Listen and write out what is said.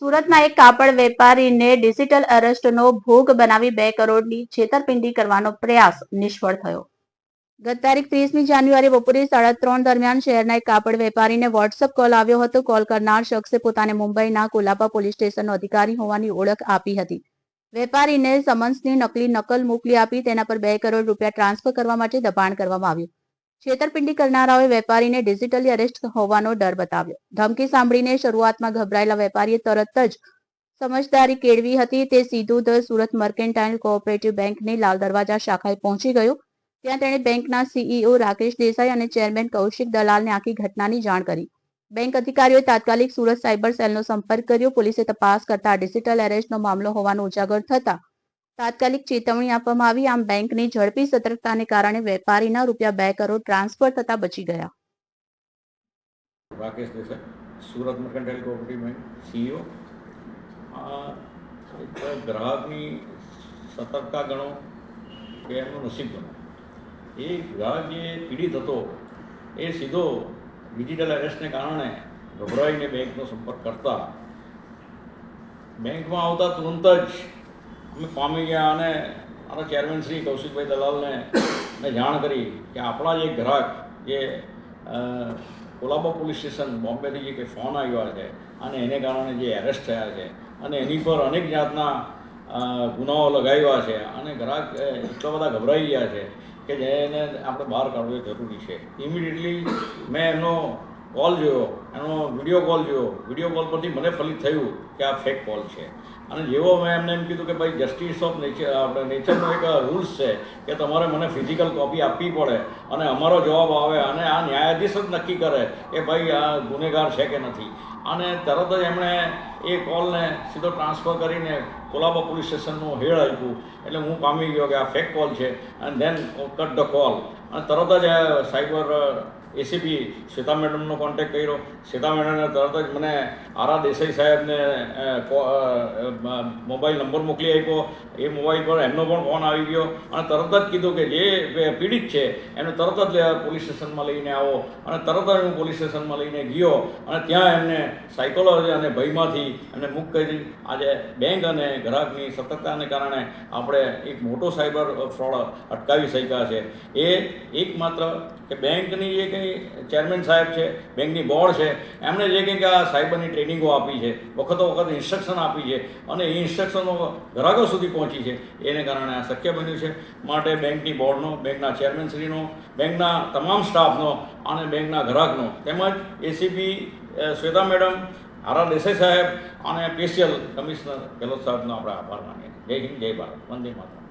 સુરતમાં એક કાપડ વેપારીને ડિજિટલ અરેસ્ટનો ભોગ બનાવી 2 કરોડની છેતરપિંડી કરવાનો પ્રયાસ નિષ્ફળ થયો. ગત તારીખ 30મી જાન્યુઆરી બપોરે 3:30 દરમિયાન શહેરના એક કાપડ વેપારીને વોટ્સએપ કોલ આવ્યો હતો. કોલ કરનાર શખ્સે પોતાને મુંબઈના કોલાબા પોલીસ સ્ટેશનનો અધિકારી હોવાની ઓળખ આપી હતી. વેપારીને સમન્સની નકલી નકલ મોકલી આપી તેના પર 2 કરોડ રૂપિયા ટ્રાન્સફર કરવા માટે દબાણ કરવામાં આવ્યું. છેતરપિંડી કરનારાઓએ વેપારીને ડિજિટલી અરેસ્ટ હોવાનો ડર બતાવ્યો. ધમકી સાંભળીને શરૂઆતમાં ગભરાયેલા વેપારીએ તરત જ સમજદારી કેળવી હતી. તે સીધું ધ સુરત મર્કેન્ટાઇલ કોઓપરેટિવ બેંકની લાલ દરવાજા શાખાએ પહોંચી ગયો. ત્યાં તેણે બેંકના સીઈઓ રાકેશ દેસાઈ અને ચેરમેન કૌશિક દલાલને આખી ઘટનાની જાણ કરી. બેંક અધિકારીઓએ તાત્કાલિક સુરત સાયબર સેલનો સંપર્ક કર્યો. પોલીસે તપાસ કરતા ડિજિટલ અરેસ્ટનો મામલો હોવાનું ઉજાગર થતા તાત્કાલિક ચેતવણી આપવામાં આવી. આમ બેંકની ઝડપી સતર્કતાને કારણે વેપારીના રૂપિયા 2 કરોડ ટ્રાન્સફર થતા બચી ગયા. Rakesh Desai, Surat mercantile cooperative bank CEO. ગ્રાહકની સતર્કતા ગણો કે એમનું નસીબ ગણો. એ ગ્રાહક જે પીડિત હતો એ સીધો ડિજિટલ અરેસ્ટને કારણે ગભરાઈને બેંકનો સંપર્ક કરતા બેંકમાં આવતા તુરંત જ અમે પામી ગયા અને મારા ચેરમેન શ્રી કૌશિકભાઈ દલાલને મેં જાણ કરી કે આપણા જે ગ્રાહક જે કોલાબા પોલીસ સ્ટેશન બોમ્બેથી જે કંઈ ફોન આવ્યા છે અને એને કારણે જે એરેસ્ટ થયા છે અને એની પર અનેક જાતના ગુનાઓ લગાવ્યા છે અને ગ્રાહક એટલા બધા ગભરાઈ ગયા છે કે જેને આપણે બહાર કાઢવો જરૂરી છે. ઇમિડિયેટલી મેં એમનો કોલ જોયો, એનો વિડીયો કોલ જોયો. વિડીયો કોલ પરથી મને ફલિત થયું કે આ ફેક કોલ છે. અને જેવો મેં એમને એમ કીધું કે ભાઈ જસ્ટિસ ઓફ નેચર આપણે નેચરનો એક રૂલ્સ છે કે તમારે મને ફિઝિકલ કોપી આપવી પડે અને અમારો જવાબ આવે અને આ ન્યાયાધીશ જ નક્કી કરે કે ભાઈ આ ગુનેગાર છે કે નથી. અને તરત જ એમણે એ કોલને સીધો ટ્રાન્સફર કરીને કોલાબા પોલીસ સ્ટેશનનું હેડ આપ્યું. એટલે હું પામી ગયો કે આ ફેક કોલ છે. અને ધેન કટ ધ કોલ અને તરત જ સાયબર એસીપી શ્વેતા મેડમનો કોન્ટેક્ટ કર્યો. શ્વેતા મેડમને તરત જ મને આરા દેસાઈ સાહેબને મોબાઈલ નંબર મોકલી આપ્યો. એ મોબાઈલ પર એમનો પણ ફોન આવી ગયો અને તરત જ કીધું કે જે પીડિત છે એને તરત જ પોલીસ સ્ટેશનમાં લઈને આવો. અને તરત જ હું પોલીસ સ્ટેશનમાં લઈને ગયો અને ત્યાં એમને સાયકોલોજી અને ભયમાંથી એમને મુક્ત કરી. આજે બેંક અને ગ્રાહકની સતર્કતાને કારણે આપણે એક મોટો સાયબર ફ્રોડ અટકાવી શક્યા છે. એ એકમાત્ર કે બેંકની જે કંઈ ચેરમેન સાહેબ છે, બેંકની બોર્ડ છે, એમણે જે કંઈક આ સાયબરની ટ્રેનિંગો આપી છે, વખતો વખત ઇન્સ્ટ્રક્શન આપી છે અને એ ઇન્સ્ટ્રક્શનો ગ્રાહકો સુધી પહોંચી છે. એને કારણે આ શક્ય બન્યું છે. માટે બેંકની બોર્ડનો, બેંકના ચેરમેનશ્રીનો, બેંકના તમામ સ્ટાફનો અને બેંકના ગ્રાહકનો તેમજ એસીપી શ્વેતા મેડમ, આરા દેસાઈ સાહેબ અને સ્પેશિયલ કમિશનર ગેહલોત સાહેબનો આપણે આભાર માનીએ. જય હિન્દ, જય ભારત, વંદે માતરમ.